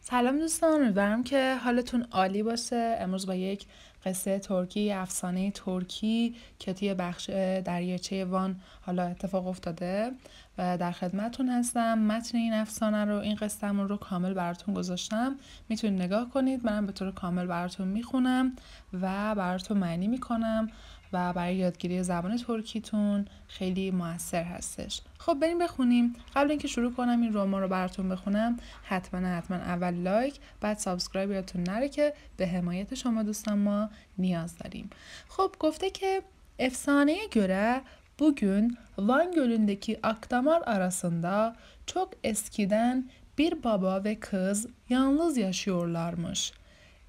سلام دوستان، امیدوارم که حالتون عالی باشه. امروز با یک قصه ترکی، افسانه ترکی که توی بخش دریاچه وان حالا اتفاق افتاده و در خدمتون هستم. متن این افسانه رو، این قصه‌مون رو کامل براتون گذاشتم، میتونید نگاه کنید. منم به طور کامل براتون میخونم و براتون معنی میکنم و برای یادگیری زبان ترکیتون خیلی موثر هستش. خب بریم بخونیم. قبل اینکه شروع کنم این رمان رو براتون بخونم، حتما اول لایک، بعد سابسکرایب یادتون نره که به حمایت شما دوستان ما نیاز diyeyim. خب گفته که efsaneye göre bugün Van Gölü'ndeki akdamlar arasında çok eskiden bir baba ve kız yalnız yaşıyorlarmış.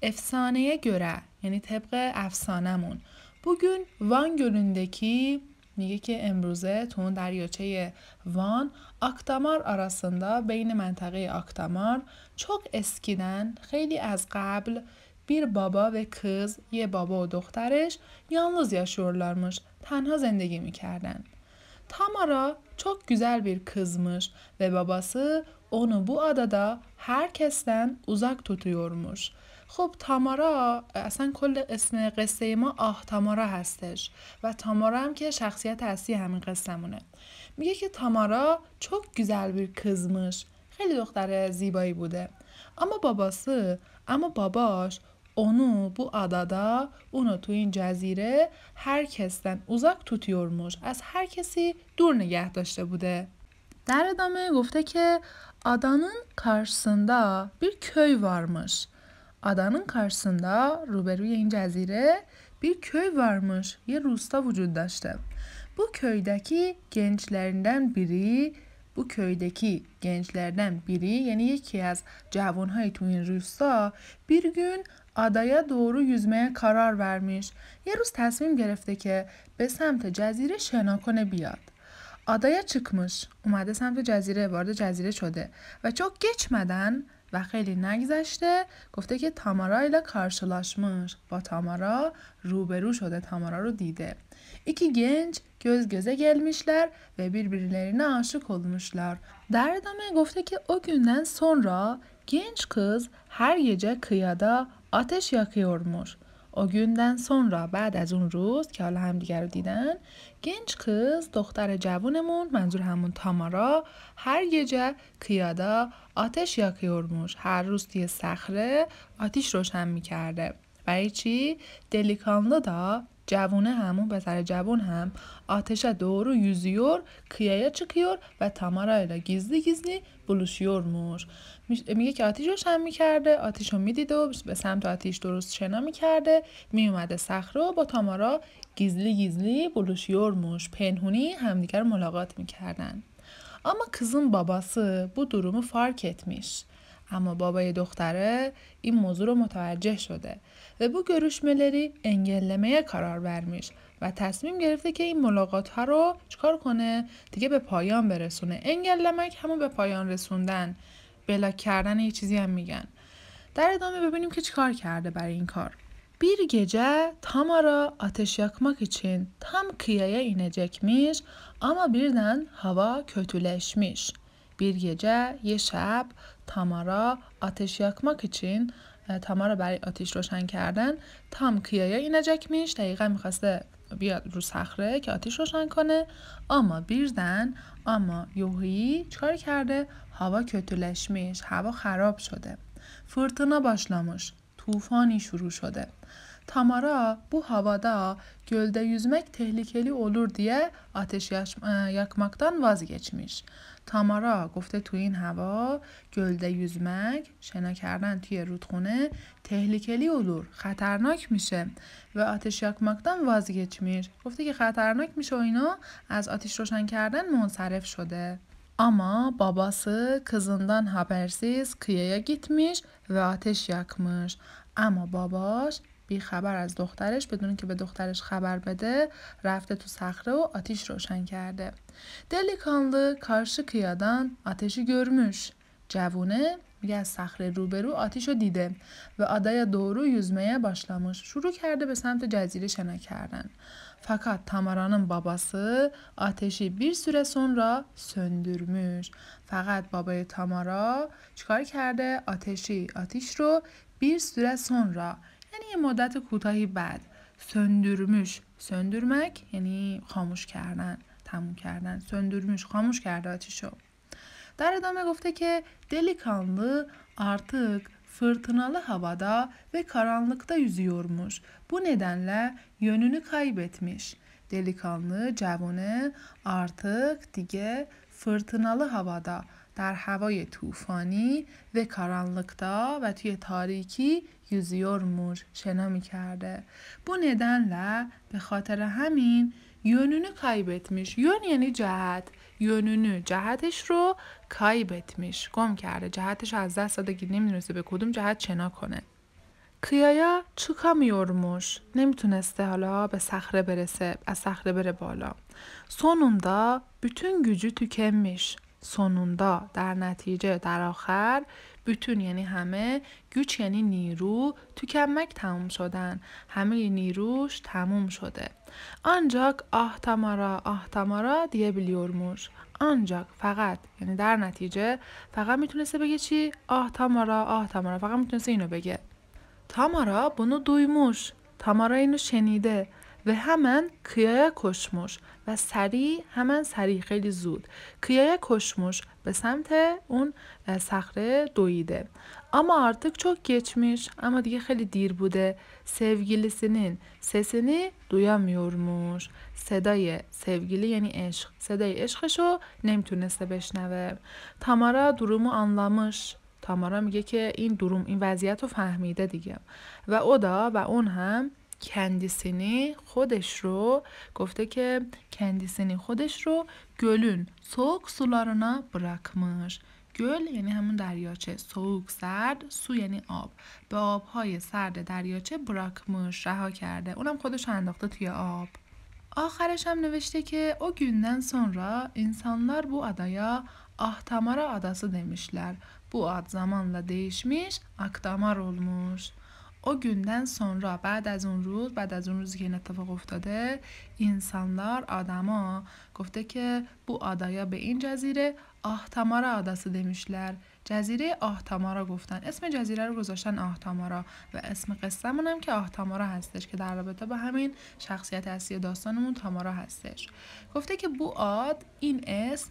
Efsaneye göre yani طبق افسانمون bugün Van Gölü'ndeki میگه که امروزه تو اون دریاچه وان آکتامار arasında بین منطقه آکتامار çok eskiden خیلی از قبل bir baba ve kız یه بابا و دخترش yalnız yaşıyorlarmış تنها زندگی میکردن. Tamara çok güzel bir kızmış ve babası onu bu adada herkesten uzak tutuyormuş. خب تامارا اصلا کل اسم قصه ما تامارا هستش و تامارا هم که شخصیت اصلی همین قصه‌مونه. میگه که تامارا çok güzel bir kızmış. خیلی دختر زیبایی بوده. اما باباش اونو bu adada اونو تو این جزیره herkesten uzak tutuyormuş. از هر کسی دور نگه داشته بوده. در ادامه گفته که adanın karşısında bir köy varmış. Adanın karşısında روبروی این جزیره bir köy varmış. یه روستا وجود داشته. Bu köydeki gençlerden biri یعنی یکی از جوانهای تو این روستا bir gün adaya doğru yüzmeye karar vermiş. یه روز تصمیم گرفته که به سمت جزیره شنا کنه بیاد. adaya çıkmış. اومده سمت جزیره، وارد جزیره شده و çok geçmeden و خیلی نگذشته گفته که تامارا ile karşılaşmış. با تامارا روبرو شده، تامارا رو دیده. İki genç göz göze gelmişler ve birbirlerine aşık olmuşlar. در ادامه گفته که o günden sonra genç kız her gece kıyıda ateş yakıyormuş. O günden sonra بعد از اون روز که حالا هم دیگر رو دیدن، genç kız دختر جوونمون منظور همون تامارا هر gece kıyıda ateş yakıyormuş. هر روز توی صخره آتیش روشن میکرده. برای چی؟ delikanlı da جوونه همون پسر جوون هم ateşe doğru yüzüyor, kıyıya çıkıyor و تامارا ile gizli gizli buluşuyormuş. میگه که آتیش روشن میکرده، آتیش رو میدیده و به سمت آتیش درست شنا میکرده، میومده صخره و با تامارا gizli buluşuyormuş. پنهونی همدیگر ملاقات میکردن. Ama kızın babası bu durumu fark etmiş. Ama بابای دختره این موضوع رو متوجه شده و bu görüşmeleri engellemeye karar vermiş و تصمیم گرفته که این ملاقات ها رو چکار کنه؟ دیگه به پایان برسونه. engellemek همون به پایان رسوندن، بلاک کردن یه چیزی هم میگن. در ادامه ببینیم که چیکار کرده برای این کار. Bir gece Tamara ateş yakmak için tam kıyıya inecekmiş ama birden hava kötüleşmiş. Bir gece یه شب تامارا ateş yakmak için تامارا برای آتیش روشن کردن tam kıyıya inecekmiş. دقیقا میخواسته بیاد رو صخره که آتیش روشن کنه. اما یوهی چیکار کرده؟ هوا kötüleşmiş. هوا خراب شده. fırtına başlamış. طوفانی شروع شده. Tamara bu havada gölde yüzmek tehlikeli olur diye ateş yakmaktan vazgeçmiş. تامارا گفته تو این هوا گلده yüzmek، شنا کردن توی رودخونه tehlikeli olur، خطرناک میشه و آتش yakmaktan vazgeçmiş. گفته که خطرناک میشه و اینا از آتش روشن کردن منصرف شده. Ama babası kızından habersiz kıyıya gitmiş ve ateş yakmış. Ama babaş بیخبر از دخترش بدون که به دخترش خبر بده رفته تو صخره و آتیش روشن کرده. delikanlı karşı kıyadan ateşi görmüş. جوونه میگه از صخره روبرو آتیش رو دیده و adaya doğru yüzmeye başlamış. شروع کرده به سمت جزیره شنا کردن. Fakat Tamara'nın babası ateşi bir süre sonra söndürmüş. Fakat babای تامارا چیکار کرده؟ آتیش رو bir süre sonra یعنی یه مدت کوتاهی بعد söndürmüş. Söndürmek یعنی خاموش کردن، تموم کردن. söndürmüş، خاموش کرده آتیشو. در ادامه گفته که delikanlı artık fırtınalı havada ve karanlıkta yüzüyormuş. Bu nedenle yönünü kaybetmiş. Delikanlı, جوونه artık دیگه fırtınalı havada در هوای طوفانی و karanlıkta ve توی تاریکی yüzüyormuş. شنا میکرده. Bu nedenle به خاطر همین yönünü kaybetmiş. Yön یعنی جهت. yönünü، جهتش رو kaybetmiş. گم کرده. جهتش از دست داده که نمیدونسته به کدوم جهت شنا کنه. کیایا çıkamıyormuş. نمیتونسته حالا به صخره برسه. از صخره بره بالا. sonunda bütün gücü tükenmiş. sonunda در نتیجه در آخر bütün یعنی همه güç یعنی نیرو tükenmek تموم شدن همه نیروش تموم شده ancak آهتامارا diyebiliyormuş ancak فقط یعنی در نتیجه فقط میتونسته بگه چی آهتامارا فقط میتونسته اینو بگه تامارا bunu duymuş تامارا اینو شنیده و hemen kıyaya koşmuş و سریع خیلی زود kıyaya koşmuş به سمت اون صخره دویده ama artık çok geçmiş ama دیگه خیلی دیر بوده sevgilisinin sesini duyamıyormuş صدای sevgili یعنی عشق صدای عشقشو نمیتونسته بشنوه تامارا durumu anlamış تامارا میگه که این وضعیت رو فهمیده دیگه و اون هم kendisini خودش رو گفته که kendisini خودش رو gölün soğuk sularına bırakmış. göl یعنی همون دریاچه soğuk سرد su یعنی آب به آبهای سرد دریاچه bırakmış رها کرده اونم خودش رو انداخته توی آب آخرش هم نوشته که o günden sonra insanlar bu adaya Ahtamara adası demişler. Bu ad zamanla değişmiş, Akdamar olmuş. O günden sonra بعد از اون روزی که این اتفاق افتاده insanlar آدما گفته که bu adaya به این جزیره آهتامارا adası demişler. جزیره آهتامارا گفتن. اسم جزیره رو گذاشتن آهتامارا و اسم قصه‌مون هم که آهتامارا هستش که در رابطه با همین شخصیت اصلی داستانمون تامارا هستش. گفته که bu ad این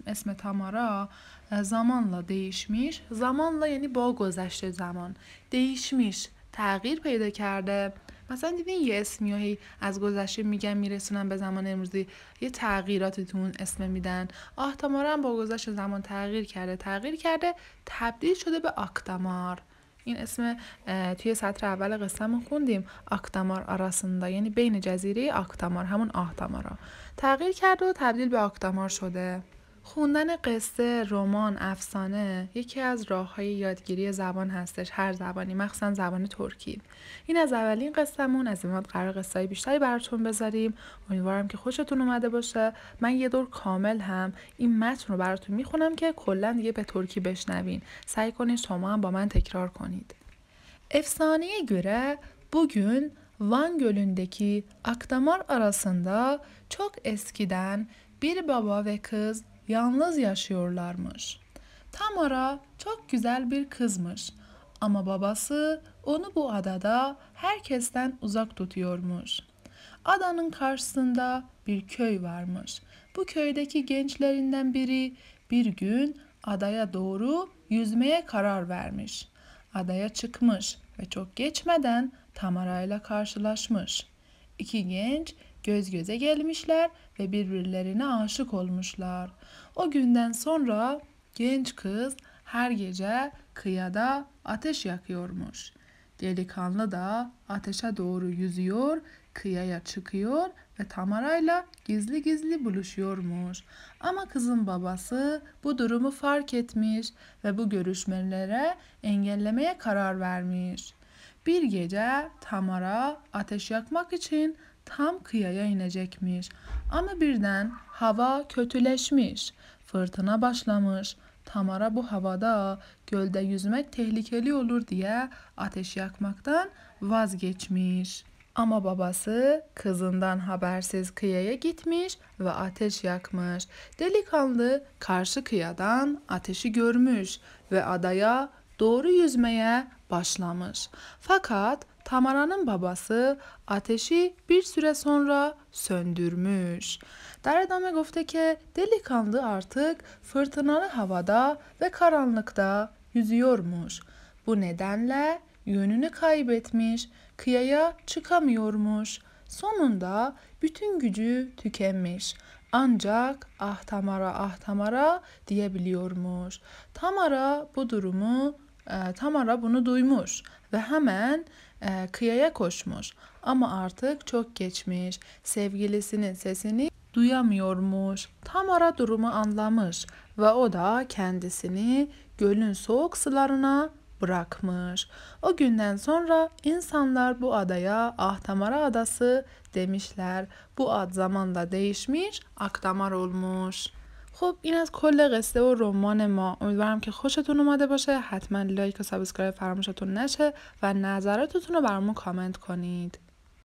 اسم تامارا zamanla değişmiş. zamanla یعنی با گذشته زمان değişmiş. تغییر پیدا کرده مثلا دیدین یه اسمیایی از گذشته میگن میرسونن به زمان امروزی یه تغییراتی تو اون اسم میدن آهتامارا هم با گذشت زمان تغییر کرده تبدیل شده به آکتامار این اسم توی سطر اول قصه‌مون خوندیم آکتامار arasında یعنی بین جزیره آکتامار همون آهتامارا تغییر کرده و تبدیل به آکتامار شده خوندن قصه، رمان، افسانه یکی از راه‌های یادگیری زبان هستش هر زبانی مخصوصا زبان ترکی این از اولین قصه‌مون از این بعد قرار قصه‌های بیشتری براتون بذاریم امیدوارم که خوشتون اومده باشه من یه دور کامل هم این متن رو براتون میخونم که کلا دیگه به ترکی بشنوین سعی کنید شما هم با من تکرار کنید Efsaneye göre bugün Van Gölü'ndeki Akdamar arasında çok eskiden bir baba ve kız yalnız yaşıyorlarmış. Tamara çok güzel bir kızmış ama babası onu bu adada herkesten uzak tutuyormuş. Adanın karşısında bir köy varmış. Bu köydeki gençlerinden biri bir gün adaya doğru yüzmeye karar vermiş. Adaya çıkmış ve çok geçmeden Tamara ile karşılaşmış. İki genç göz göze gelmişler ve birbirlerine aşık olmuşlar. O günden sonra genç kız her gece kıyıda ateş yakıyormuş. Delikanlı da ateşe doğru yüzüyor, kıyıya çıkıyor ve Tamara'yla gizli gizli buluşuyormuş. Ama kızın babası bu durumu fark etmiş ve bu görüşmelere engellemeye karar vermiş. Bir gece Tamara ateş yakmak için tam kıyıya inecekmiş. Ama birden hava kötüleşmiş. Fırtına başlamış. Tamara bu havada gölde yüzmek tehlikeli olur diye ateş yakmaktan vazgeçmiş. Ama babası kızından habersiz kıyıya gitmiş ve ateş yakmış. Delikanlı karşı kıyadan ateşi görmüş ve adaya doğru yüzmeye başlamış. Fakat Tamara'nın babası ateşi bir süre sonra söndürmüş. در ادامه گفته که delikanlı artık fırtınalı havada ve karanlıkta yüzüyormuş. Bu nedenle yönünü kaybetmiş, kıyıya çıkamıyormuş. Sonunda bütün gücü tükenmiş. Ancak ah Tamara ah Tamara diyebiliyormuş. Tamara bunu duymuş ve hemen kıyıya koşmuş. Ama artık çok geçmiş. Sevgilisinin sesini duyamıyormuş. Tamara durumu anlamış ve o da kendisini gölün soğuk sularına bırakmış. O günden sonra insanlar bu adaya Ahtamara Adası demişler. Bu ad zamanla değişmiş, Akdamar olmuş. خب این از کل قصه و رمان ما. امیدوارم که خوشتون اومده باشه. حتما لایک و سابسکرایب فراموشتون نشه و نظراتتون رو برامون کامنت کنید.